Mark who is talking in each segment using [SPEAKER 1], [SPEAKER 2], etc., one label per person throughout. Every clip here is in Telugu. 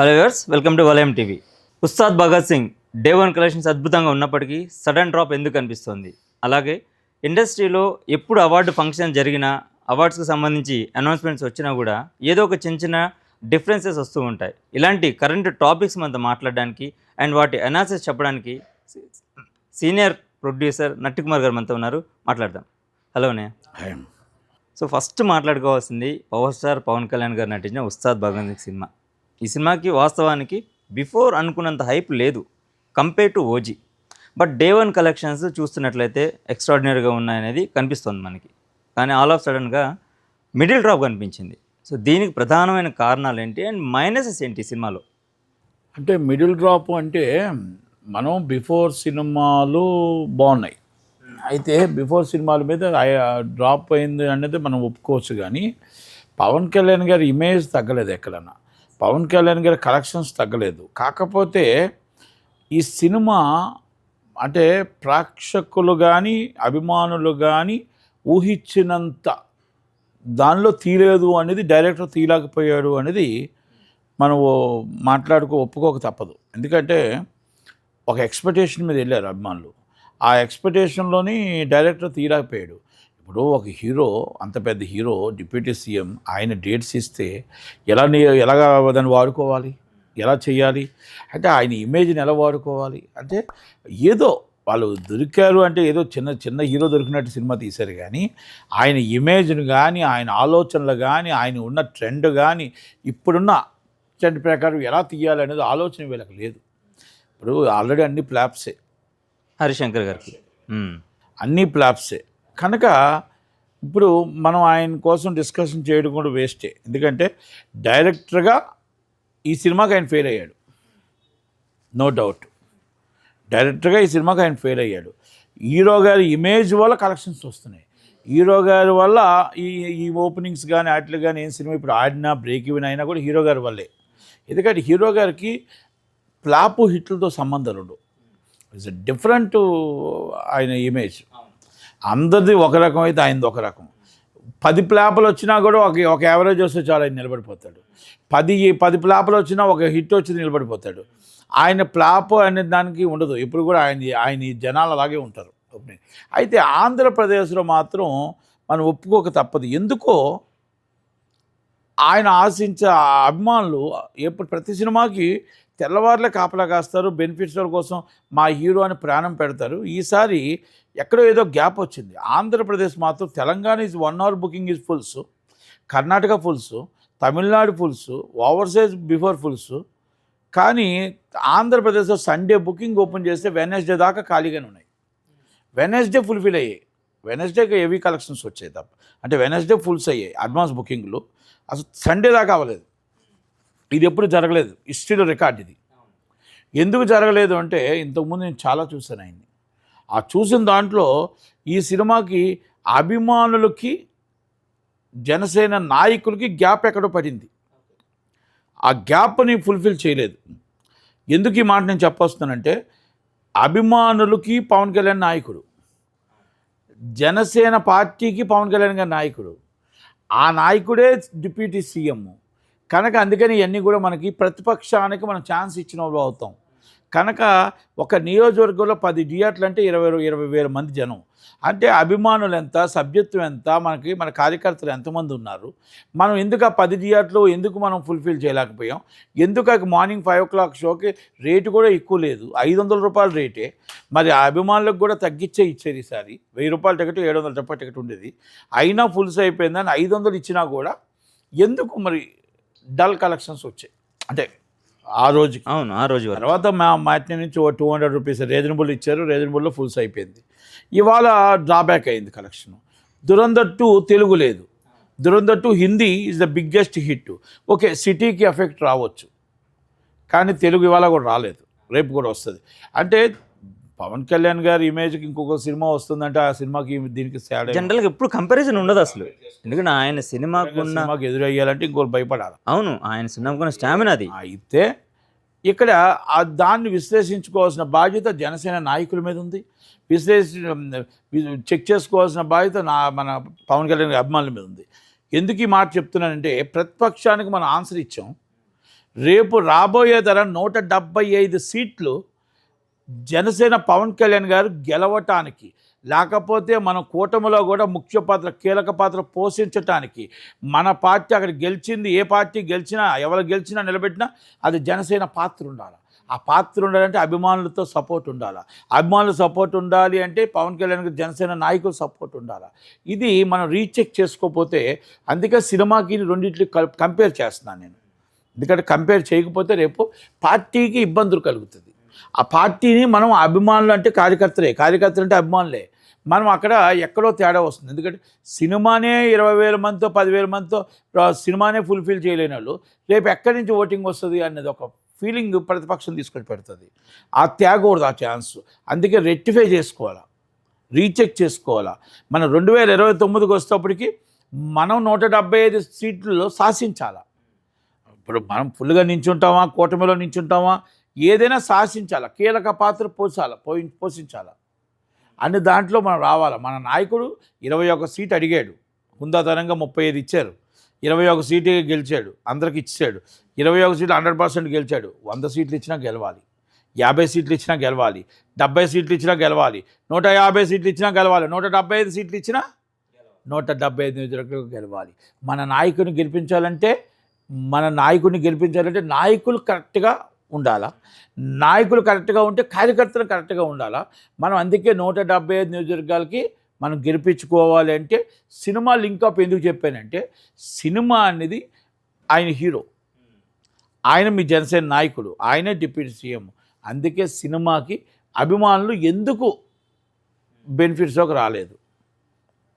[SPEAKER 1] Hello viewers, welcome to Valayam TV. Ustaad Bhagat Singh day one collections అద్భుతంగా ఉన్నప్పటికీ సడన్ డ్రాప్ ఎందుకు అనిపిస్తుంది? అలాగే ఇండస్ట్రీలో ఎప్పుడు అవార్డు ఫంక్షన్ జరిగినా, అవార్డ్స్కి సంబంధించి అనౌన్స్మెంట్స్ వచ్చినా కూడా ఏదో ఒక చిన్న చిన్న డిఫరెన్సెస్ వస్తూ ఉంటాయి. ఇలాంటి కరెంట్ టాపిక్స్ మనతో మాట్లాడడానికి అండ్ వాటి అనాలిసిస్ చెప్పడానికి సీనియర్ ప్రొడ్యూసర్ నట్టికుమార్ గారు మనతో ఉన్నారు. మాట్లాడదాం. హలో నే. సో ఫస్ట్ మాట్లాడుకోవాల్సింది పవర్ స్టార్ పవన్ కళ్యాణ్ గారు నటించిన ఉస్తాద్ భగత్ సింగ్ సినిమా. ఈ సినిమాకి వాస్తవానికి బిఫోర్ అనుకున్నంత హైప్ లేదు compare to OG. But day one collections చూస్తున్నట్లయితే ఎక్స్ట్రాడినరీగా ఉన్నాయనేది కనిపిస్తుంది మనకి. కానీ ఆల్ ఆఫ్ సడన్గా మిడిల్ డ్రాప్ కనిపించింది. సో దీనికి ప్రధానమైన కారణాలు ఏంటి అండ్ మైనసెస్ ఏంటి సినిమాలో?
[SPEAKER 2] అంటే మిడిల్ డ్రాప్ అంటే మనం బిఫోర్ సినిమాలు బాగున్నాయి, అయితే బిఫోర్ సినిమాల మీద డ్రాప్ అయింది అనేది మనం ఒప్పుకోవచ్చు. కానీ పవన్ కళ్యాణ్ గారి ఇమేజ్ తగ్గలేదు ఎక్కడన్నా, పవన్ కళ్యాణ్ గారి కలెక్షన్స్ తగ్గలేదు. కాకపోతే ఈ సినిమా అంటే ప్రేక్షకులు కానీ అభిమానులు కానీ ఊహించినంత దానిలో తీయలేదు అనేది, డైరెక్టర్ తీయలేకపోయాడు అనేది మనం ఒప్పుకోక తప్పదు. ఎందుకంటే ఒక ఎక్స్పెక్టేషన్ మీద వెళ్ళారు అభిమానులు, ఆ ఎక్స్పెక్టేషన్లోని డైరెక్టర్ తీయలేకపోయాడు. ఇప్పుడు ఒక హీరో, అంత పెద్ద హీరో, డిప్యూటీ సీఎం, ఆయన డేట్స్ ఇస్తే ఎలాగా దాన్ని వాడుకోవాలి, ఎలా చేయాలి అంటే ఆయన ఇమేజ్ని ఎలా వాడుకోవాలి అంటే ఏదో వాళ్ళు దొరికారు అంటే ఏదో చిన్న చిన్న హీరో దొరికినట్టు సినిమా తీశారు. కానీ ఆయన ఇమేజ్ను కానీ, ఆయన ఆలోచనలు కానీ, ఆయన ఉన్న ట్రెండ్ కానీ, ఇప్పుడున్న ట్రెండ్ ప్రకారం ఎలా తీయాలి అనేది ఆలోచన వీళ్ళకి లేదు. ఇప్పుడు ఆల్రెడీ అన్ని ఫ్లాప్సే,
[SPEAKER 1] హరిశంకర్ గారికి
[SPEAKER 2] అన్నీ ఫ్లాప్సే కనుక ఇప్పుడు మనం ఆయన కోసం డిస్కషన్ చేయడం కూడా వేస్టే. ఎందుకంటే డైరెక్టర్గా ఈ సినిమాకి ఆయన ఫెయిల్ అయ్యాడు, నో డౌట్. డైరెక్టర్గా ఈ సినిమాకి ఆయన ఫెయిల్ అయ్యాడు. హీరో గారి ఇమేజ్ వల్ల కలెక్షన్స్ వస్తున్నాయి, హీరో గారి వల్ల ఈ ఓపెనింగ్స్ కానీ వాటిలు కానీ ఏం సినిమా ఇప్పుడు ఆడినా బ్రేక్ ఈవెన్ అయినా కూడా హీరో గారి వల్లే. ఎందుకంటే హీరో గారికి ఫ్లాప్ హిట్లతో సంబంధాలు ఉండవు. ఇట్స్ డిఫరెంట్ ఆయన ఇమేజ్. అందరిది ఒక రకం అయితే ఆయనది ఒక రకం. 10 ఫ్లాపులు వచ్చినా కూడా ఒక యావరేజ్ వస్తే చాలా ఆయన నిలబడిపోతాడు. 10 ఫ్లాపులు వచ్చినా ఒక హిట్ వచ్చి నిలబడిపోతాడు. ఆయన ఫ్లాప్ అనే దానికి ఉండదు, ఇప్పుడు కూడా ఆయన జనాలు అలాగే ఉంటారు. అయితే ఆంధ్రప్రదేశ్లో మాత్రం మనం ఒప్పుకోక తప్పదు. ఎందుకో ఆయన ఆశించే అభిమానులు ఎప్పుడు ప్రతి సినిమాకి తెల్లవారులే కాపలా కాస్తారు, బెనిఫిట్స్ కోసం మా హీరో అని ప్రాణం పెడతారు. ఈసారి ఎక్కడో ఏదో గ్యాప్ వచ్చింది. ఆంధ్రప్రదేశ్ మాత్రం Telangana is 1 hour booking is fulls, Karnataka fulls, Tamil Nadu fulls, overseas before fulls. కానీ ఆంధ్రప్రదేశ్లో సండే బుకింగ్ ఓపెన్ చేస్తే వెనస్డే దాకా ఖాళీగానే ఉన్నాయి. వెనస్డే ఫుల్ఫిల్ అయ్యాయి, వెనస్డేకి హెవీ కలెక్షన్స్ వచ్చాయి తప్ప, అంటే వెనస్డే ఫుల్స్ అయ్యాయి అడ్వాన్స్ బుకింగ్లు. అసలు సండే దాకా అవ్వలేదు. ఇది ఎప్పుడు జరగలేదు, హిస్టరీలో రికార్డ్ ఇది. ఎందుకు జరగలేదు అంటే ఇంతకుముందు నేను చాలా చూశాను ఆయన్ని. ఆ చూసిన దాంట్లో ఈ సినిమాకి అభిమానులకి జనసేన నాయకులకి గ్యాప్ ఎక్కడో పడింది. ఆ గ్యాప్ని ఫుల్ఫిల్ చేయలేదు. ఎందుకు ఈ మాట నేను చెప్పొస్తున్నానంటే అభిమానులకి పవన్ కళ్యాణ్ నాయకుడు, జనసేన పార్టీకి పవన్ కళ్యాణ్ గారి నాయకుడు, ఆ నాయకుడే డిప్యూటీ సీఎం కనుక అందుకని ఇవన్నీ కూడా మనకి ప్రతిపక్షానికి మనం ఛాన్స్ ఇచ్చిన వాళ్ళు అవుతాం. కనుక ఒక నియోజకవర్గంలో 10 థియేటర్లు అంటే 20,000 మంది జనం, అంటే అభిమానులు ఎంత, సభ్యత్వం ఎంత, మన కార్యకర్తలు ఎంతమంది ఉన్నారు. మనం ఎందుకు ఆ 10 థియేటర్లు ఎందుకు మనం ఫుల్ఫిల్ చేయలేకపోయాం? ఎందుకు మార్నింగ్ 5 o'clock షోకి రేటు కూడా ఎక్కువ లేదు, 500 రూపాయల రేటే. మరి ఆ అభిమానులకు కూడా తగ్గించే ఇచ్చేది. ఈసారి 1000 రూపాయల టికెట్ 700 రూపాయల టికెట్ ఉండేది, అయినా ఫుల్స్ అయిపోయిందని 500 ఇచ్చినా కూడా ఎందుకు మరి డల్ కలెక్షన్స్ వచ్చాయి అంటే ఆ రోజుకి.
[SPEAKER 1] అవును, ఆ రోజు
[SPEAKER 2] తర్వాత మ్యాట్నీ నుంచి 200 రూపీస్ రీజనబుల్ ఇచ్చారు, రీజనబుల్లో ఫుల్స్ అయిపోయింది. ఇవాళ డ్రాబ్యాక్ అయింది కలెక్షన్. దురంధర్ 2 తెలుగు లేదు, Dhurandhar 2 Hindi is the biggest hit. Okay, సిటీకి ఎఫెక్ట్ రావచ్చు, కానీ తెలుగు ఇవాళ కూడా రాలేదు, రేపు కూడా వస్తుంది. అంటే పవన్ కళ్యాణ్ గారి ఇమేజ్కి ఇంకొక సినిమా వస్తుందంటే ఆ సినిమాకి దీనికి
[SPEAKER 1] జనరల్గా ఎప్పుడు కంపారిజన్ ఉండదు అసలు. ఎందుకంటే ఆయన సినిమాకు
[SPEAKER 2] ఎదురయ్యాలంటే ఇంకోటి భయపడాలి.
[SPEAKER 1] అవును, ఆయన సినిమాకున్న స్టామినా అది.
[SPEAKER 2] అయితే ఇక్కడ దాన్ని విశ్లేషించుకోవాల్సిన బాధ్యత జనసేన నాయకుల మీద ఉంది, చెక్ చేసుకోవాల్సిన బాధ్యత మన పవన్ కళ్యాణ్ అభిమానుల మీద ఉంది. ఎందుకు ఈ మాట చెప్తున్నానంటే ప్రతిపక్షానికి మనం ఆన్సర్ ఇచ్చాం, రేపు రాబోయే తరం 175 సీట్లు జనసేన పవన్ కళ్యాణ్ గారు గెలవటానికి, లేకపోతే మన కూటమిలో కూడా ముఖ్య పాత్ర, కీలక పాత్ర పోషించటానికి, మన పార్టీ అక్కడ గెలిచింది, ఏ పార్టీ గెలిచినా, ఎవరు గెలిచినా నిలబెట్టినా అది జనసేన పాత్ర ఉండాలి. ఆ పాత్ర ఉండాలంటే అభిమానులతో సపోర్ట్ ఉండాలి. అభిమానులు సపోర్ట్ ఉండాలి అంటే పవన్ కళ్యాణ్ గారు జనసేన నాయకులు సపోర్ట్ ఉండాలి. ఇది మనం రీచెక్ చేసుకోకపోతే, అందుకే సినిమాకి రెండింటికి కంపేర్ చేస్తున్నాను నేను. ఎందుకంటే కంపేర్ చేయకపోతే రేపు పార్టీకి ఇబ్బందులు కలుగుతుంది. ఆ పార్టీని మనం అభిమానులు అంటే కార్యకర్తలు అంటే అభిమానులే. మనం అక్కడ ఎక్కడో తేడా వస్తుంది. ఎందుకంటే సినిమానే 20,000 మందితో 10,000 మందితో సినిమానే ఫుల్ఫిల్ చేయలేని వాళ్ళు రేపు ఎక్కడి నుంచి ఓటింగ్ వస్తుంది అనేది ఒక ఫీలింగ్ ప్రతిపక్షం తీసుకొని పెడుతుంది. ఆ తేగకూడదు ఆ ఛాన్స్. అందుకే రెక్టిఫై చేసుకోవాలా, రీచెక్ చేసుకోవాలా. మనం 2029కి వచ్చేటప్పటికి మనం 175 సీట్లలో శాసించాలా. ఇప్పుడు మనం ఫుల్గా నించుంటామా, కూటమిలో నించుంటామా, ఏదైనా శాసించాలా, కీలక పాత్ర పోషించాలా అనే దాంట్లో మనం రావాలా. మన నాయకుడు 21 సీట్ అడిగాడు, హుందాతనంగా 35 ఇచ్చారు. 21 సీటు గెలిచాడు, అందరికి ఇచ్చాడు. 21 సీట్లు 100% గెలిచాడు. 100 సీట్లు ఇచ్చినా గెలవాలి, 50 సీట్లు ఇచ్చినా గెలవాలి, 70 సీట్లు ఇచ్చినా గెలవాలి, 150 సీట్లు ఇచ్చినా గెలవాలి, 175 సీట్లు ఇచ్చినా 175 నియోజకవర్గాలు గెలవాలి. మన నాయకుడిని గెలిపించాలంటే నాయకులు కరెక్ట్గా ఉండాలా. నాయకులు కరెక్ట్గా ఉంటే కార్యకర్తలు కరెక్ట్గా ఉండాలా. మనం అందుకే 175 నియోజకవర్గాలకి మనం గెలిపించుకోవాలి. అంటే సినిమా లింకప్ ఎందుకు చెప్పానంటే, సినిమా అనేది ఆయన హీరో, ఆయన మీ జనసేన నాయకుడు, ఆయనే డిప్యూటీ సీఎం. అందుకే సినిమాకి అభిమానులు ఎందుకు బెనిఫిట్స్లోకి రాలేదు.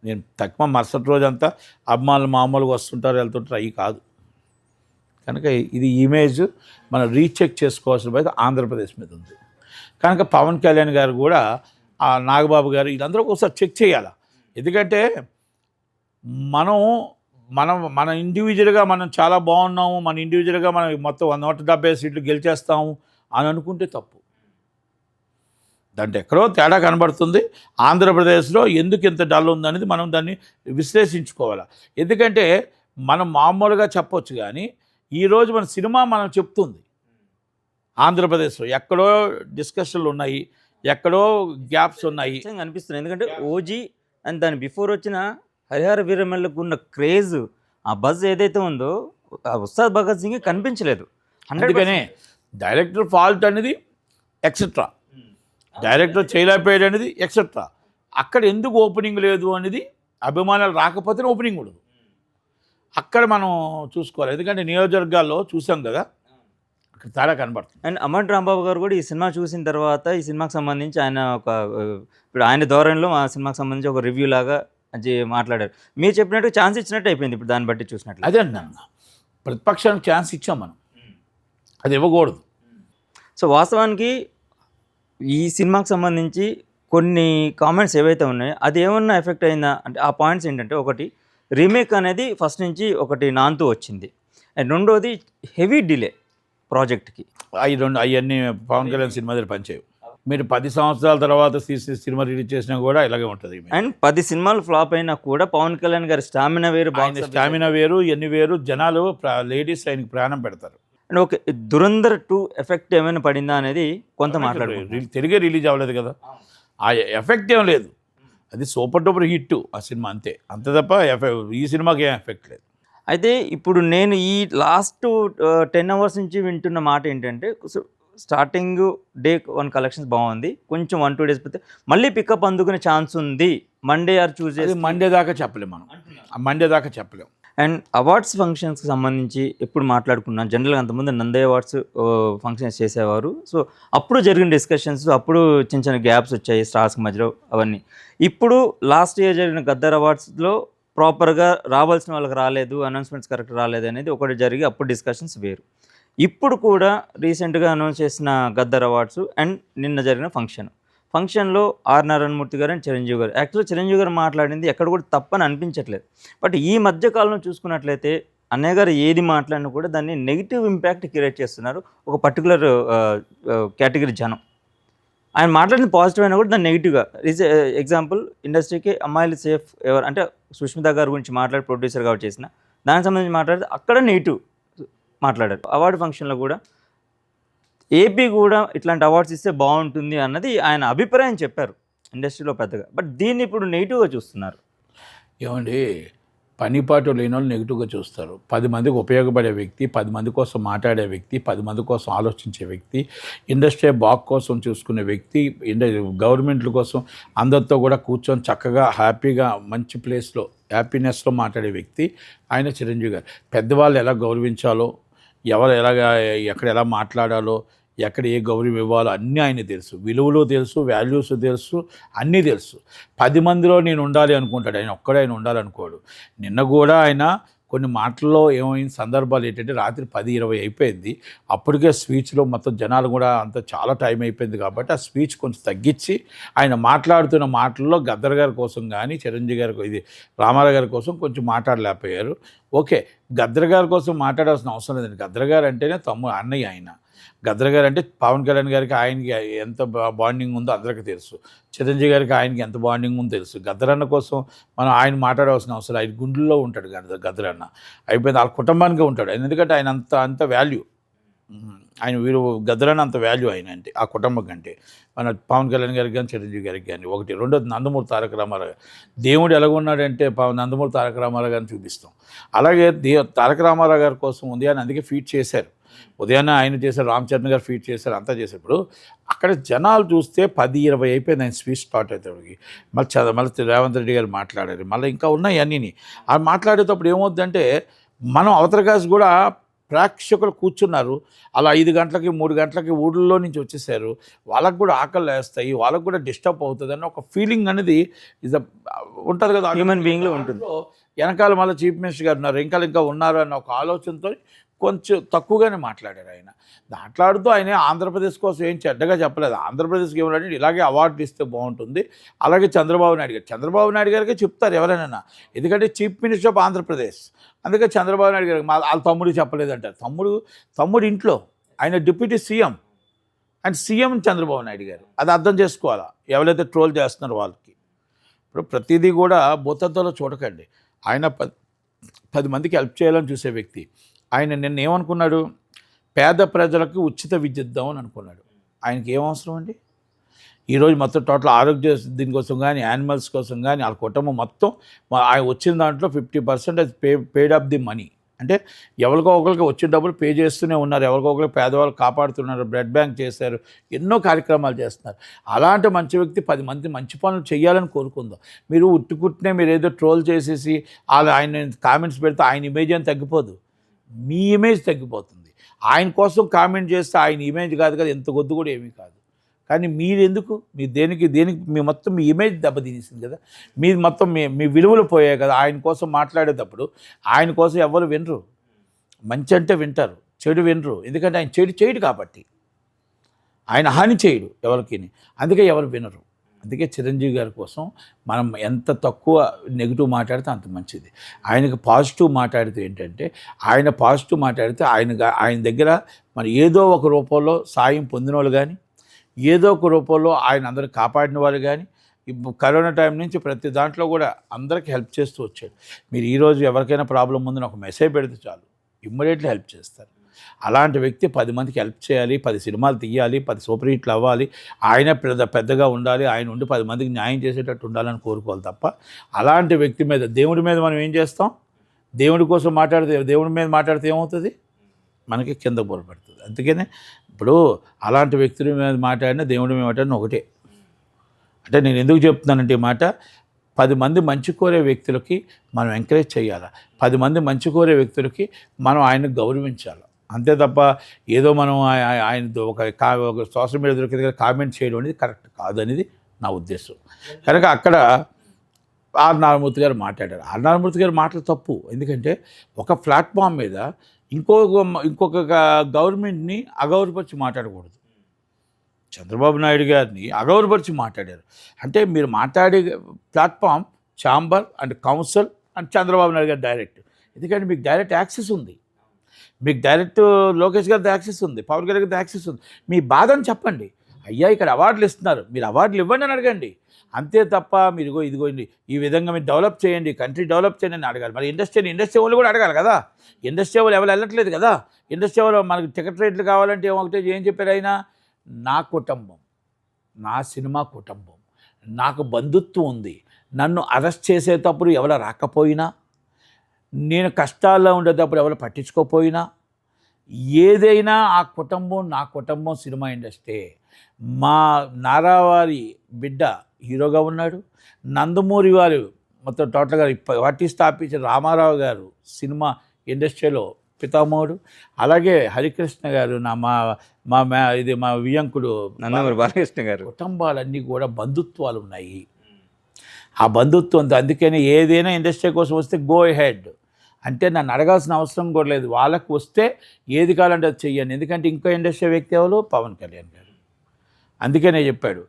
[SPEAKER 2] నేను తక్కువ మరుసటి రోజంతా అభిమానులు మామూలుగా వస్తుంటారు, వెళ్తుంటారు, అవి కాదు. కనుక ఇది ఇమేజ్ మనం రీచెక్ చేసుకోవాల్సిన బాధ్యత ఆంధ్రప్రదేశ్ మీద ఉంది. కనుక పవన్ కళ్యాణ్ గారు కూడా, ఆ నాగబాబు గారు, వీళ్ళందరూ ఒకసారి చెక్ చేయాలి. ఎందుకంటే మన ఇండివిజువల్గా మనం చాలా బాగున్నాము, మన ఇండివిజువల్గా మనం మొత్తం 170 సీట్లు గెలిచేస్తాము అని అనుకుంటే తప్పు. దాంట్లో ఎక్కడో తేడా కనబడుతుంది. ఆంధ్రప్రదేశ్లో ఎందుకు ఇంత డల్ ఉందనేది మనం దాన్ని విశ్లేషించుకోవాలి. ఎందుకంటే మనం మామూలుగా చెప్పొచ్చు, కానీ ఈరోజు మన సినిమా మనం చెప్తుంది. ఆంధ్రప్రదేశ్లో ఎక్కడో డిస్కషన్లు ఉన్నాయి, ఎక్కడో గ్యాప్స్ ఉన్నాయి
[SPEAKER 1] అనిపిస్తుంది. ఎందుకంటే ఓజీ అండ్ దాని బిఫోర్ వచ్చిన హరిహర వీరమల్లకు ఉన్న క్రేజ్, ఆ బజ్ ఏదైతే ఉందో ఉస్తాద్ భగత్ సింగ్ కనిపించలేదు.
[SPEAKER 2] అందుకనే డైరెక్టర్ ఫాల్ట్ అనేది ఎక్సెట్రా, డైరెక్టర్ చేయలేకపోయాడు అనేది ఎక్సెట్రా. అక్కడ ఎందుకు ఓపెనింగ్ లేదు అనేది, అభిమానులు రాకపోతే ఓపెనింగ్ ఉండదు. అక్కడ మనం చూసుకోవాలి. ఎందుకంటే నియోజకవర్గాల్లో చూసాం కదా, అక్కడ తేడా కనబడుతుంది.
[SPEAKER 1] అండ్ అమర్ రాంబాబు గారు కూడా ఈ సినిమా చూసిన తర్వాత ఈ సినిమాకి సంబంధించి ఇప్పుడు ఆయన ధోరణిలో ఆ సినిమాకి సంబంధించి ఒక రివ్యూ లాగా మాట్లాడారు. మీరు చెప్పినట్టు ఛాన్స్ ఇచ్చినట్టు అయిపోయింది ఇప్పుడు దాన్ని బట్టి చూసినట్లు.
[SPEAKER 2] అదే అన్నాను, ప్రతిపక్షానికి ఛాన్స్ ఇచ్చాం మనం, అది ఇవ్వకూడదు.
[SPEAKER 1] సో వాస్తవానికి ఈ సినిమాకి సంబంధించి కొన్ని కామెంట్స్ ఏవైతే ఉన్నాయో అది ఏమన్నా ఎఫెక్ట్ అయిందా అంటే, ఆ పాయింట్స్ ఏంటంటే, ఒకటి రీమేక్ అనేది ఫస్ట్ నుంచి ఒకటి నాంతూ వచ్చింది, అండ్ రెండోది హెవీ డిలే ప్రాజెక్ట్కి.
[SPEAKER 2] అవన్నీ పవన్ కళ్యాణ్ సినిమా దగ్గర పనిచేయవు. మీరు 10 సంవత్సరాల తర్వాత సినిమా రిలీజ్ చేసినా కూడా ఇలాగే ఉంటుంది.
[SPEAKER 1] అండ్ 10 సినిమాలు ఫ్లాప్ అయినా కూడా పవన్ కళ్యాణ్ గారి స్టామినా వేరు,
[SPEAKER 2] స్టామినా వేరు, ఎన్ని వేరు, జనాలు లేడీస్ ఆయనకి ప్రాణం పెడతారు.
[SPEAKER 1] అండ్ ఓకే, దురంధర్ 2 ఎఫెక్ట్ ఏమైనా పడిందా అనేది కొంత మాట్లాడుకుంటారు.
[SPEAKER 2] తిరిగే రిలీజ్ అవ్వలేదు కదా, ఆ ఎఫెక్ట్ ఏం లేదు. అది సూపర్ డూపర్ హిట్ ఆ సినిమా, అంతే తప్ప ఈ సినిమాకి ఏం ఎఫెక్ట్ లేదు.
[SPEAKER 1] అయితే ఇప్పుడు నేను ఈ లాస్ట్ 10 అవర్స్ నుంచి వింటున్న మాట ఏంటంటే, స్టార్టింగ్ డే 1 కలెక్షన్స్ బాగుంది, కొంచెం 1-2 డేస్ పోతే మళ్ళీ పికప్ అందుకునే ఛాన్స్ ఉంది. మండే ఆర్ ట్యూస్డే,
[SPEAKER 2] మండే దాకా చెప్పలేము మనం, మండే దాకా చెప్పలేము.
[SPEAKER 1] అండ్ అవార్డ్స్ ఫంక్షన్స్కి సంబంధించి ఎప్పుడు మాట్లాడుకున్నాను, జనరల్గా అంతకుముందు నందయ్య అవార్డ్స్ ఫంక్షన్స్ చేసేవారు. సో అప్పుడు జరిగిన డిస్కషన్స్, అప్పుడు చిన్న చిన్న గ్యాప్స్ వచ్చాయి స్టార్స్కి మధ్యలో అవన్నీ. ఇప్పుడు లాస్ట్ ఇయర్ జరిగిన గద్దర్ అవార్డ్స్లో ప్రాపర్గా రావాల్సిన వాళ్ళకి రాలేదు, అనౌన్స్మెంట్స్ కరెక్ట్ రాలేదు అనేది ఒకటి జరిగి అప్పుడు డిస్కషన్స్ వేరు. ఇప్పుడు కూడా రీసెంట్గా అనౌన్స్ చేసిన గద్దర్ అవార్డ్స్ అండ్ నిన్న జరిగిన ఫంక్షన్లో ఆర్ నారాయణమూర్తి గారు అండ్ చిరంజీవి గారు, యాక్చువల్గా చిరంజీవి గారు మాట్లాడింది ఎక్కడ కూడా తప్పని అనిపించట్లేదు. బట్ ఈ మధ్యకాలంలో చూసుకున్నట్లయితే అన్నయ్య గారు ఏది మాట్లాడినా కూడా దాన్ని నెగిటివ్ ఇంపాక్ట్ క్రియేట్ చేస్తున్నారు ఒక పర్టికులర్ కేటగిరీ జనం. ఆయన మాట్లాడిన పాజిటివ్ అయినా కూడా దాన్ని నెగిటివ్గా, ఎగ్జాంపుల్ ఇండస్ట్రీకి అమ్మాయిలు సేఫ్ ఎవరు అంటే సుష్మిత గారి గురించి మాట్లాడి ప్రొడ్యూసర్ గారు చేసిన దానికి సంబంధించి మాట్లాడితే అక్కడ నెగిటివ్ మాట్లాడారు. అవార్డు ఫంక్షన్లో కూడా ఏపీ కూడా ఇట్లాంటి అవార్డ్స్ ఇస్తే బాగుంటుంది అన్నది ఆయన అభిప్రాయం చెప్పారు ఇండస్ట్రీలో పెద్దగా. బట్ దీన్ని ఇప్పుడు నెగిటివ్గా చూస్తున్నారు.
[SPEAKER 2] ఏమండి, పనిపాటు లేని వాళ్ళు నెగిటివ్గా చూస్తారు. 10 మందికి ఉపయోగపడే వ్యక్తి, 10 మంది కోసం మాట్లాడే వ్యక్తి, 10 మంది కోసం ఆలోచించే వ్యక్తి, ఇండస్ట్రీ బాగు కోసం చూసుకునే వ్యక్తి, గవర్నమెంట్ల కోసం అందరితో కూడా కూర్చొని చక్కగా హ్యాపీగా మంచి ప్లేస్లో హ్యాపీనెస్లో మాట్లాడే వ్యక్తి ఆయన చిరంజీవి గారు. పెద్దవాళ్ళు ఎలా గౌరవించాలో, ఎవరు ఎలాగా ఎక్కడ ఎలా మాట్లాడాలో, ఎక్కడ ఏ గౌరవం ఇవ్వాలో అన్నీ ఆయన తెలుసు. విలువలు తెలుసు, వాల్యూస్ తెలుసు, అన్నీ తెలుసు. 10 మందిలో నేను ఉండాలి అనుకుంటాడు, ఆయన ఒక్కడే ఆయన ఉండాలనుకోడు. నిన్న కూడా ఆయన కొన్ని మాటల్లో ఏమైనా సందర్భాలు ఏంటంటే రాత్రి 10-20 అయిపోయింది. అప్పటికే స్పీచ్లో మొత్తం జనాలు కూడా అంత చాలా టైం అయిపోయింది కాబట్టి ఆ స్పీచ్ కొంచెం తగ్గించి ఆయన మాట్లాడుతున్న మాటల్లో గద్దర్ గారి కోసం కానీ చిరంజీవి గారి ఇది రామారావు గారి కోసం కొంచెం మాట్లాడలేకపోయారు. ఓకే, గద్దర్ గారి కోసం మాట్లాడాల్సిన అవసరం లేదండి. గద్దర్ గారు అంటేనే అన్నయ్య ఆయన. గద్దర్ గారు అంటే పవన్ కళ్యాణ్ గారికి ఆయనకి ఎంత బాండింగ్ ఉందో అందరికీ తెలుసు. చిరంజీవి గారికి ఆయనకి ఎంత బాండింగ్ ఉందో తెలుసు. గద్దరన్న కోసం మనం ఆయన మాట్లాడాల్సిన అవసరం, ఆయన గుండెల్లో ఉంటాడు గద్దరన్న. అయిపోయింది, వాళ్ళ కుటుంబానికే ఉంటాడు. ఎందుకంటే ఆయన అంత వాల్యూ, ఆయన వీరు గద్దరన్న అంత వాల్యూ ఆయన అంటే ఆ కుటుంబం కంటే. మన పవన్ కళ్యాణ్ గారికి కానీ చిరంజీవి గారికి కానీ. ఒకటి. రెండోది నందమూరి తారక రామారావు గారు. దేవుడు ఎలాగున్నాడంటే నందమూరి తారక రామారావు గారిని చూపిస్తాం. అలాగే తారక రామారావు గారి కోసం ఉదయాన్ని అందుకే ఫీట్ చేశారు. ఉదయాన్నే ఆయన చేశారు, రామ్ చరణ్ గారు ఫీట్ చేశారు, అంతా చేసేప్పుడు అక్కడ జనాలు చూస్తే 10-20 అయిపోయింది ఆయన స్పీచ్ స్టార్ట్ అవుతాడికి. మళ్ళీ రేవంత్ రెడ్డి గారు మాట్లాడారు, మళ్ళీ ఇంకా ఉన్నాయి అన్నీని. ఆ మాట్లాడేటప్పుడు ఏమవుద్దంటే మనం అవతల కాసి కూడా ప్రేక్షకులు కూర్చున్నారు, అలా 5 గంటలకి 3 గంటలకి ఊళ్ళో నుంచి వచ్చేసారు, వాళ్ళకు కూడా ఆకలి వేస్తాయి, వాళ్ళకు కూడా డిస్టర్బ్ అవుతుంది అన్న ఒక ఫీలింగ్ అనేది ఉంటుంది కదా,
[SPEAKER 1] హ్యూమన్ బీయింగ్లో ఉంటుంది.
[SPEAKER 2] వెనకాల మళ్ళీ చీఫ్ మినిస్టర్ గారు ఉన్నారు, ఇంకా ఉన్నారు అన్న ఒక ఆలోచనతో కొంచెం తక్కువగానే మాట్లాడారు ఆయన. మాట్లాడుతూ ఆయన ఆంధ్రప్రదేశ్ కోసం ఏం చెడ్డగా చెప్పలేదు. ఆంధ్రప్రదేశ్కి ఏమంటే ఇలాగే అవార్డులు ఇస్తే బాగుంటుంది. అలాగే చంద్రబాబు నాయుడు గారికి చెప్తారు ఎవరైనా, ఎందుకంటే చీఫ్ మినిస్టర్ ఆఫ్ ఆంధ్రప్రదేశ్. అందుకే చంద్రబాబు నాయుడు గారికి వాళ్ళ తమ్ముడికి చెప్పలేదంటారు. తమ్ముడు ఇంట్లో ఆయన deputy CM and CM Chandrababu Naidu గారు. అది అర్థం చేసుకోవాలా ఎవరైతే ట్రోల్ చేస్తున్నారో వాళ్ళకి. ఇప్పుడు ప్రతిదీ కూడా బొత్తతో చూడకండి. ఆయన 10 మందికి హెల్ప్ చేయాలని చూసే వ్యక్తి. ఆయన నిన్న ఏమనుకున్నాడు, పేద ప్రజలకు ఉచిత విద్య ఇద్దామని అనుకున్నాడు. ఆయనకి ఏం అవసరం అండి? ఈరోజు మొత్తం టోటల్ ఆరోగ్య దీనికోసం కానీ యానిమల్స్ కోసం కానీ వాళ్ళ కుటుంబం మొత్తం ఆయన వచ్చిన దాంట్లో 50% పేడ్ ఆఫ్ ది మనీ. అంటే ఎవరికో ఒకరికి వచ్చిన డబ్బులు పే చేస్తూనే ఉన్నారు, ఎవరికో ఒకరికి పేదవాళ్ళు కాపాడుతున్నారు, బ్లడ్ బ్యాంక్ చేశారు, ఎన్నో కార్యక్రమాలు చేస్తున్నారు. అలాంటి మంచి వ్యక్తి 10 మంది మంచి పనులు చేయాలని కోరుకుందాం. మీరు ఉట్టుకుట్టినే మీరు ఏదో ట్రోల్ చేసేసి ఆయన కామెంట్స్ పెడితే ఆయన ఇమేజ్ అని తగ్గిపోదు, మీ ఇమేజ్ తగ్గిపోతుంది. ఆయన కోసం కామెంట్ చేస్తే ఆయన ఇమేజ్ కాదు కదా, ఎంత గొద్దు కూడా ఏమీ కాదు. కానీ మీరెందుకు దేనికి మీ మొత్తం మీ ఇమేజ్ దెబ్బతీసింది కదా, మీరు మొత్తం మీ విలువలు పోయాయి కదా. ఆయన కోసం మాట్లాడేటప్పుడు ఆయన కోసం ఎవరు వినరు. మంచి అంటే వింటారు, చెడు వినరు. ఎందుకంటే ఆయన చెడు చేయడు కాబట్టి, ఆయన హాని చేయడు ఎవరికి, అందుకే ఎవరు వినరు. అందుకే చిరంజీవి గారి కోసం మనం ఎంత తక్కువ నెగిటివ్ మాట్లాడితే అంత మంచిది. ఆయనకు పాజిటివ్ మాట్లాడితే ఏంటంటే ఆయన పాజిటివ్ మాట్లాడితే ఆయన దగ్గర మరి ఏదో ఒక రూపంలో సాయం పొందిన వాళ్ళు కానీ, ఏదో ఒక రూపంలో ఆయన అందరిని కాపాడిన వాళ్ళు కానీ, కరోనా టైం నుంచి ప్రతి దాంట్లో కూడా అందరికీ హెల్ప్ చేస్తూ వచ్చాడు. మీరు ఈరోజు ఎవరికైనా ప్రాబ్లం ఉందని ఒక మెసేజ్ పెడితే చాలు, ఇమ్మీడియట్లీ హెల్ప్ చేస్తారు. అలాంటి వ్యక్తి 10 మందికి హెల్ప్ చేయాలి, 10 సినిమాలు తీయాలి, 10 సూపర్ హిట్లు అవ్వాలి, ఆయన పెద్దగా ఉండాలి, ఆయన ఉండి 10 మందికి న్యాయం చేసేటట్టు ఉండాలని కోరుకోవాలి తప్ప అలాంటి వ్యక్తి మీద, దేవుడి మీద మనం ఏం చేస్తాం? దేవుడి కోసం దేవుడి మీద మాట్లాడితే ఏమవుతుంది? మనకి కింద బోరపడుతుంది. అందుకనే ఇప్పుడు అలాంటి వ్యక్తుల మీద మాట్లాడినా దేవుడి మీద మాట్లాడినా ఒకటే. అంటే నేను ఎందుకు చెప్తున్నానంటే ఈ మాట, 10 మంది మంచి కోరే వ్యక్తులకి మనం ఎంకరేజ్ చేయాలి, 10 మంది మంచి కోరే వ్యక్తులకి మనం ఆయన్ని గౌరవించాలి. అంతే తప్ప ఏదో మనం ఆయన ఒక సోషల్ మీడియా దొరికిన కామెంట్ చేయడం అనేది కరెక్ట్ కాదు అనేది నా ఉద్దేశం. కనుక అక్కడ ఆర్ నారాయణమూర్తి గారు మాట్లాడారు. ఆర్ నారాయణమూర్తి గారు మాటలు తప్పు. ఎందుకంటే ఒక ప్లాట్ఫామ్ మీద ఇంకొక గవర్నమెంట్ని అగౌరవపరిచి మాట్లాడకూడదు. చంద్రబాబు నాయుడు గారిని అగౌరవపరిచి మాట్లాడారు. అంటే మీరు మాట్లాడే platform chamber and council and Chandrababu Naidu గారు డైరెక్ట్. ఎందుకంటే మీకు డైరెక్ట్ యాక్సెస్ ఉంది, మీకు డైరెక్ట్ లోకేష్ గారిది యాక్సెస్ ఉంది, పవన్ కళ్యాణ్ గారిది యాక్సెస్ ఉంది. మీ బాధను చెప్పండి. అయ్యా ఇక్కడ అవార్డులు ఇస్తున్నారు, మీరు అవార్డులు ఇవ్వండి అని అడగండి. అంతే తప్ప మీరు ఇదిగోండి ఈ విధంగా మీరు డెవలప్ చేయండి, కంట్రీ డెవలప్ చేయండి అని అడగాలి. మరి ఇండస్ట్రీ వాళ్ళు కూడా అడగాలి కదా. ఇండస్ట్రీ వాళ్ళు ఎవరు వెళ్ళట్లేదు కదా. ఇండస్ట్రీ వాళ్ళు మనకు టికెట్ రేట్లు కావాలంటే ఒకటే ఏం చెప్పారు ఆయన, నా కుటుంబం, నా సినిమా కుటుంబం, నాకు బంధుత్వం ఉంది, నన్ను అరెస్ట్ చేసేటప్పుడు ఎవరు రాకపోయినా, నేను కష్టాల్లో ఉండేటప్పుడు ఎవరు పట్టించుకోపోయినా, ఏదైనా ఆ కుటుంబం నా కుటుంబం సినిమా ఇండస్ట్రీ. మా నారావారి బిడ్డ హీరోగా ఉన్నాడు, నందమూరి వారు మొత్తం టోటల్గా వాటి స్థాపించిన రామారావు గారు సినిమా ఇండస్ట్రీలో పితామహుడు, అలాగే హరికృష్ణ గారు మా వియంకుడు
[SPEAKER 1] నందమూరి బాలకృష్ణ గారు.
[SPEAKER 2] కుటుంబాలన్నీ కూడా బంధుత్వాలు ఉన్నాయి. ఆ బంధుత్వంతో అందుకని ఏదైనా ఇండస్ట్రీ కోసం వస్తే గో హెడ్ అంటే నన్ను అడగాల్సిన అవసరం కూడా లేదు. వాళ్ళకు వస్తే ఏది కావాలంటే అది చెయ్యండి. ఎందుకంటే ఇంకో ఇండస్ట్రీ వ్యక్తి ఎవరు, పవన్ కళ్యాణ్ గారు. అందుకనే చెప్పాడు,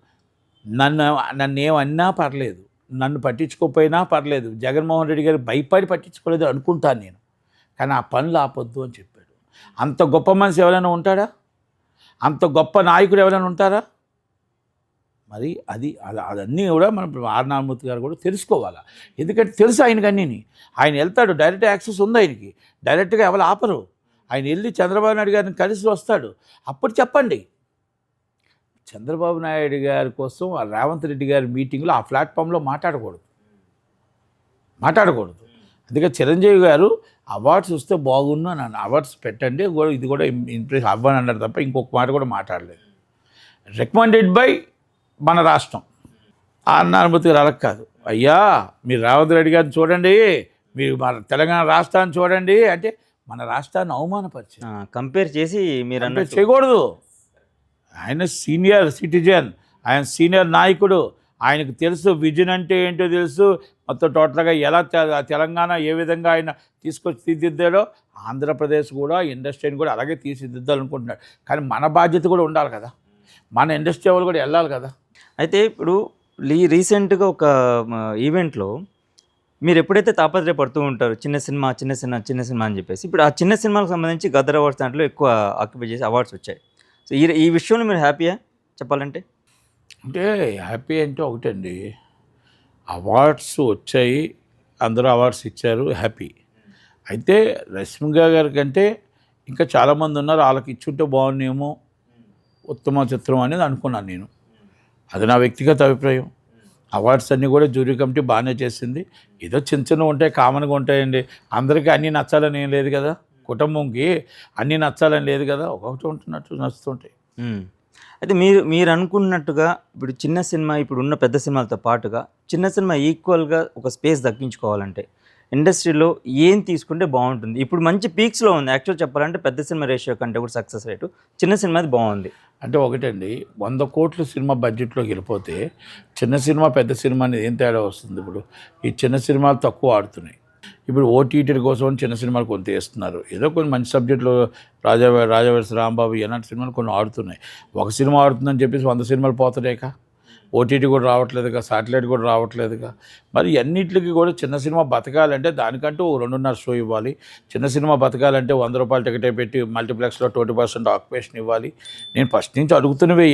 [SPEAKER 2] నన్ను ఏమన్నా పర్లేదు, నన్ను పట్టించుకోకపోయినా పర్లేదు, జగన్మోహన్ రెడ్డి గారు భయపడి పట్టించుకోలేదు అనుకుంటాను నేను, కానీ ఆ పనులు ఆపొద్దు అని చెప్పాడు. అంత గొప్ప మనిషి ఎవరైనా ఉంటాడా? అంత గొప్ప నాయకుడు ఎవరైనా ఉంటారా? మరి అదన్నీ కూడా మనం ఆర్ నారాయణమూర్తి గారు కూడా తెలుసుకోవాలి. ఎందుకంటే తెలుసు ఆయనకి అన్నీని. ఆయన వెళ్తాడు, డైరెక్ట్ యాక్సెస్ ఉంది ఆయనకి, డైరెక్ట్గా ఎవరు ఆపరు. ఆయన వెళ్ళి చంద్రబాబు నాయుడు గారిని కలిసి వస్తాడు. అప్పుడు చెప్పండి. చంద్రబాబు నాయుడు గారి కోసం ఆ రేవంత్ రెడ్డి గారి మీటింగ్లో ఆ ప్లాట్ఫామ్లో మాట్లాడకూడదు. అందుకే చిరంజీవి గారు అవార్డ్స్ వస్తే బాగుండు అని అవార్డ్స్ పెట్టండి, ఇది కూడా ఇంప్రెస్ అవ్వని అన్నారు తప్ప ఇంకొక మాట కూడా మాట్లాడలేదు. రికమెండెడ్ బై మన రాష్ట్రం. ఆర్ నారాయణమూర్తి గారు అలా కాదు, అయ్యా మీరు రేవంత్ రెడ్డి గారిని చూడండి, మీరు మన తెలంగాణ రాష్ట్రాన్ని చూడండి అంటే మన రాష్ట్రాన్ని అవమానపరిచారు.
[SPEAKER 1] కంపేర్ చేసి మీరు
[SPEAKER 2] కంపేర్ చేయకూడదు. ఆయన సీనియర్ సిటిజన్, ఆయన సీనియర్ నాయకుడు, ఆయనకు తెలుసు విజన్ అంటే ఏంటో తెలుసు. మొత్తం టోటల్గా ఎలా తెలంగాణ ఏ విధంగా ఆయన తీసుకొచ్చి తీర్చిదిద్దాడో ఆంధ్రప్రదేశ్ కూడా ఇండస్ట్రీని కూడా అలాగే తీర్చిదిద్దాలనుకుంటున్నాడు. కానీ మన బాధ్యత కూడా ఉండాలి కదా, మన ఇండస్ట్రీ వాళ్ళు కూడా వెళ్ళాలి కదా.
[SPEAKER 1] అయితే ఇప్పుడు రీసెంట్గా ఒక ఈవెంట్లో మీరు ఎప్పుడైతే తాపత్రయపడుతూ ఉంటారు చిన్న సినిమా అని చెప్పేసి, ఇప్పుడు ఆ చిన్న సినిమాలకు సంబంధించి గదర్ అవార్డ్స్ దాంట్లో ఎక్కువ ఆక్యుపై చేసి అవార్డ్స్ వచ్చాయి. సో ఈ విషయంలో మీరు హ్యాపీయా చెప్పాలంటే?
[SPEAKER 2] అంటే హ్యాపీ అంటే ఒకటండి, అవార్డ్స్ వచ్చాయి, అందరూ అవార్డ్స్ ఇచ్చారు, హ్యాపీ. అయితే రష్మిక గారి కంటే ఇంకా చాలామంది ఉన్నారు, వాళ్ళకి ఇచ్చుంటే బాగుండేమో ఉత్తమ చిత్రం అనేది అనుకున్నాను నేను. అది నా వ్యక్తిగత అభిప్రాయం. అవార్డ్స్ అన్నీ కూడా జ్యూరీ కమిటీ బాగానే చేసింది. ఏదో చిన్న ఉంటాయి, కామన్గా ఉంటాయండి. అందరికీ అన్నీ నచ్చాలని ఏం లేదు కదా, కుటుంబంకి అన్నీ నచ్చాలని లేదు కదా, ఒక్కొక్కటి ఉంటున్నట్టు నచ్చుతుంటాయి.
[SPEAKER 1] అయితే మీరు అనుకున్నట్టుగా ఇప్పుడు చిన్న సినిమా ఇప్పుడు ఉన్న పెద్ద సినిమాలతో పాటుగా చిన్న సినిమా ఈక్వల్గా ఒక స్పేస్ దక్కించుకోవాలంటే ఇండస్ట్రీలో ఏం తీసుకుంటే బాగుంటుంది? ఇప్పుడు మంచి పీక్స్లో ఉంది యాక్చువల్ చెప్పాలంటే, పెద్ద సినిమా రేషియో కంటే కూడా సక్సెస్ రేటు చిన్న సినిమాది బాగుంది.
[SPEAKER 2] అంటే ఒకటండి, 100 కోట్లు సినిమా బడ్జెట్లోకి వెళ్ళిపోతే చిన్న సినిమా పెద్ద సినిమా అనేది ఏం తేడా వస్తుంది? ఇప్పుడు ఈ చిన్న సినిమాలు తక్కువ ఆడుతున్నాయి. ఇప్పుడు ఓటీటీ కోసం చిన్న సినిమాలు కొంత వేస్తున్నారు, ఏదో కొన్ని మంచి సబ్జెక్టులు రాజావర్స్ రాంబాబు ఇలాంటి సినిమాలు కొన్ని ఆడుతున్నాయి. ఒక సినిమా ఆడుతుందని చెప్పేసి 100 సినిమాలు పోతున్నాయిగా. ఓటీటీ కూడా రావట్లేదుగా, శాటిలైట్ కూడా రావట్లేదుగా. మరి అన్నింటికి కూడా చిన్న సినిమా బతకాలంటే దానికంటూ 2.5 షో ఇవ్వాలి. చిన్న సినిమా బతకాలంటే 100 రూపాయలు టికెటే పెట్టి మల్టీప్లెక్స్లో 20% ఆక్యుపేషన్ ఇవ్వాలి. నేను ఫస్ట్ నుంచి అడుగుతున్నవే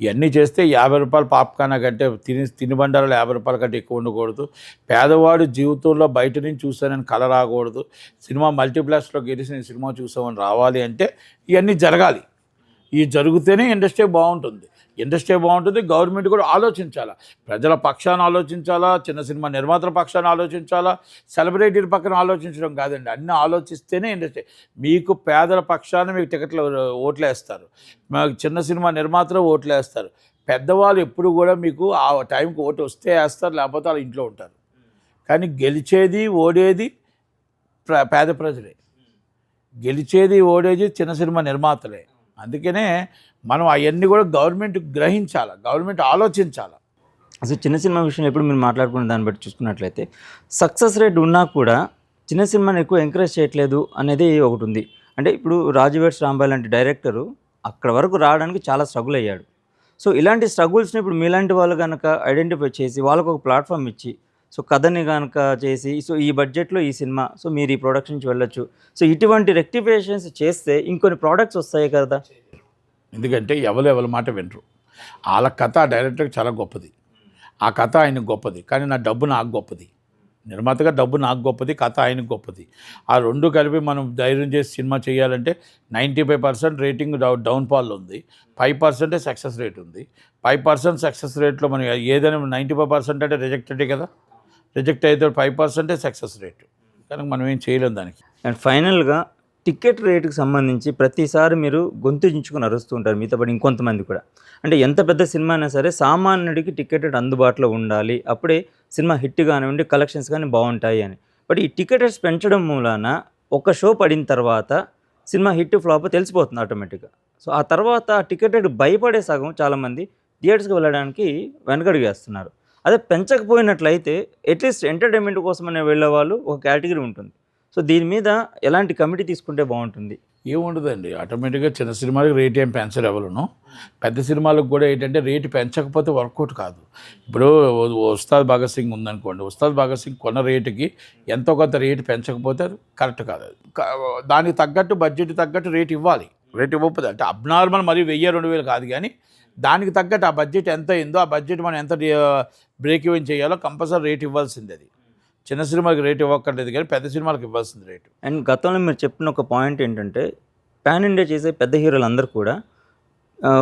[SPEAKER 2] ఇవన్నీ చేస్తే 50 రూపాయలు పాప్కార్న్ కంటే తినుబండారాలు 50 రూపాయల కంటే ఎక్కువ ఉండకూడదు. పేదవాడు జీవితంలో బయట నుంచి చూసానని కల రాకూడదు. సినిమా మల్టీప్లెక్స్లో గెలిచి నేను సినిమా చూసామని రావాలి అంటే ఇవన్నీ జరగాలి. ఇవి జరిగితేనే ఇండస్ట్రీ బాగుంటుంది. గవర్నమెంట్ కూడా ఆలోచించాలా, ప్రజల పక్షాన ఆలోచించాలా, చిన్న సినిమా నిర్మాతల పక్షాన ఆలోచించాలా, సెలబ్రిటీల పక్కన ఆలోచించడం కాదండి. అన్నీ ఆలోచిస్తేనే ఇండస్ట్రీ. మీకు పేదల పక్షాన మీకు టికెట్లు ఓట్లు వేస్తారు, మాకు చిన్న సినిమా నిర్మాతలు ఓట్లు వేస్తారు. పెద్దవాళ్ళు ఎప్పుడు కూడా మీకు ఆ టైంకి ఓటు వస్తే వేస్తారు, లేకపోతే వాళ్ళ ఇంట్లో ఉంటారు. కానీ గెలిచేది ఓడేది పేద ప్రజలే, గెలిచేది ఓడేది చిన్న సినిమా నిర్మాతలే. అందుకనే మనం అవన్నీ కూడా గవర్నమెంట్ గ్రహించాలి, గవర్నమెంట్ ఆలోచించాలి.
[SPEAKER 1] అసలు చిన్న సినిమా విషయంలో ఎప్పుడు మీరు మాట్లాడుకునే దాన్ని బట్టి చూసుకున్నట్లయితే సక్సెస్ రేట్ ఉన్నా కూడా చిన్న సినిమాని ఎక్కువ ఎంకరేజ్ చేయట్లేదు అనేది ఒకటి ఉంది. అంటే ఇప్పుడు రాజువేడ్స్ రాంబాయ్ లాంటి డైరెక్టరు అక్కడ వరకు రావడానికి చాలా స్ట్రగుల్ అయ్యాడు. సో ఇలాంటి స్ట్రగుల్స్ని ఇప్పుడు మీలాంటి వాళ్ళు కనుక ఐడెంటిఫై చేసి వాళ్ళకు ఒక ప్లాట్ఫామ్ ఇచ్చి, సో కథని కనుక చేసి, సో ఈ బడ్జెట్లో ఈ సినిమా, సో మీరు ఈ ప్రొడక్షన్ నుంచి వెళ్ళొచ్చు, సో ఇటువంటి రెక్టిఫికేషన్స్ చేస్తే ఇంకొన్ని ప్రోడక్ట్స్ వస్తాయి కదా.
[SPEAKER 2] ఎందుకంటే ఎవరి మాట వినరు. వాళ్ళ కథ డైరెక్టర్కి చాలా గొప్పది, ఆ కథ ఆయనకు గొప్పది, కానీ నా డబ్బు నాకు గొప్పది. నిర్మాతగా డబ్బు నాకు గొప్పది, కథ ఆయనకు గొప్పది. ఆ రెండు కలిపి మనం ధైర్యం చేసి సినిమా చేయాలంటే 95% రేటింగ్ డౌన్ఫాల్లో ఉంది, 5% సక్సెస్ రేట్ ఉంది. 5% సక్సెస్ రేట్లో మనం ఏదైనా 95% అంటే రిజెక్టెడే కదా. రిజెక్ట్ అయితే 5% సక్సెస్ రేట్, కనుక మనం ఏం చేయలేం దానికి.
[SPEAKER 1] అండ్ ఫైనల్గా టికెట్ రేటుకి సంబంధించి ప్రతిసారి మీరు గొంతు చించుకొని అరుస్తూ ఉంటారు, మీతో పాటు ఇంకొంతమంది కూడా. అంటే ఎంత పెద్ద సినిమా అయినా సరే సామాన్యుడికి టికెట్ రేట్ అందుబాటులో ఉండాలి, అప్పుడే సినిమా హిట్ కానివ్వండి, కలెక్షన్స్ కానీ బాగుంటాయి అని. బట్ ఈ టికెట్ రేట్స్ పెంచడం మూలాన ఒక షో పడిన తర్వాత సినిమా హిట్ ఫ్లాప్ తెలిసిపోతుంది ఆటోమేటిక్గా. సో ఆ తర్వాత ఆ టికెట్ రేట్ భయపడే సగం చాలామంది థియేటర్స్కి వెళ్ళడానికి వెనకడుగు వేస్తున్నారు. అదే పెంచకపోయినట్లయితే అట్లీస్ట్ ఎంటర్టైన్మెంట్ కోసమనే వెళ్ళే వాళ్ళు ఒక కేటగిరీ ఉంటుంది. సో దీని మీద ఎలాంటి కమిటీ తీసుకుంటే బాగుంటుంది?
[SPEAKER 2] ఏముండదండి, ఆటోమేటిక్గా చిన్న సినిమాలకు రేట్ ఏం పెంచరు ఎవరును. పెద్ద సినిమాలకు కూడా ఏంటంటే రేటు పెంచకపోతే వర్కౌట్ కాదు. ఇప్పుడు ఉస్తాద్ భగత్ సింగ్ ఉందనుకోండి, ఉస్తాద్ భగత్ సింగ్ కొన్న రేటుకి ఎంతో కొంత రేటు పెంచకపోతే అది కరెక్ట్ కాదు. దానికి తగ్గట్టు బడ్జెట్ తగ్గట్టు రేట్ ఇవ్వాలి. రేట్ ఇవ్వకపోతే అంటే అబ్నార్మల్ మరి 1000-2000 కాదు, కానీ దానికి తగ్గట్టు ఆ బడ్జెట్ ఎంత అయిందో ఆ బడ్జెట్ మనం ఎంత బ్రేక్ ఈవెన్ చేయాలో కంపల్సరీ రేట్ ఇవ్వాల్సింది. అది చిన్న సినిమాకి రేట్ ఇవ్వక్కర్లేదు, కానీ పెద్ద సినిమాలకు ఇవ్వాల్సింది రేటు.
[SPEAKER 1] అండ్ గతంలో మీరు చెప్పిన ఒక పాయింట్ ఏంటంటే పాన్ ఇండియా చేసే పెద్ద హీరోలు అందరూ కూడా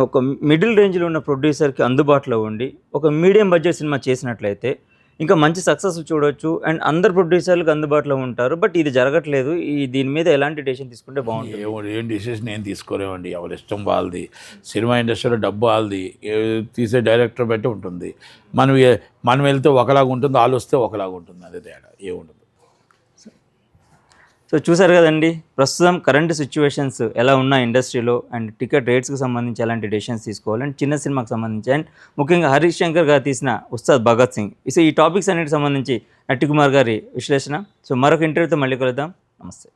[SPEAKER 1] ఒక మిడిల్ రేంజ్లో ఉన్న ప్రొడ్యూసర్కి అందుబాటులో ఉండి ఒక మీడియం బడ్జెట్ సినిమా చేసినట్లయితే ఇంకా మంచి సక్సెస్ చూడవచ్చు అండ్ అందరు ప్రొడ్యూసర్లకు అందుబాటులో ఉంటారు. బట్ ఇది జరగట్లేదు. దీని మీద ఎలాంటి డెసిషన్ తీసుకుంటే బాగుంటుంది?
[SPEAKER 2] ఏం డెసిషన్ ఏం తీసుకోలేమండి, ఎవరి ఇష్టం వాళ్ళది. సినిమా ఇండస్ట్రీలో డబ్బు వాళ్ళది, తీసే డైరెక్టర్ బట్టి ఉంటుంది. మనం వెళ్తే ఒకలాగా ఉంటుంది, వాళ్ళు వస్తే ఒకలాగా ఉంటుంది, అదే తేడా ఏముండదు.
[SPEAKER 1] సో చూసారు కదండి, ప్రస్తుతం కరెంట్ సిచ్యువేషన్స్ ఎలా ఉన్నాయి ఇండస్ట్రీలో అండ్ టికెట్ రేట్స్కి సంబంధించి ఎలాంటి డెసిషన్స్ తీసుకోవాలి అండ్ చిన్న సినిమాకి సంబంధించి అండ్ ముఖ్యంగా హరీష్ శంకర్ గారు తీసిన ఉస్తాద్ భగత్ సింగ్. సో ఈ టాపిక్స్ అన్నిటికి సంబంధించి నటి కుమార్ గారి విశ్లేషణ. సో మరొక ఇంటర్వ్యూతో మళ్ళీ కలుద్దాం. నమస్తే.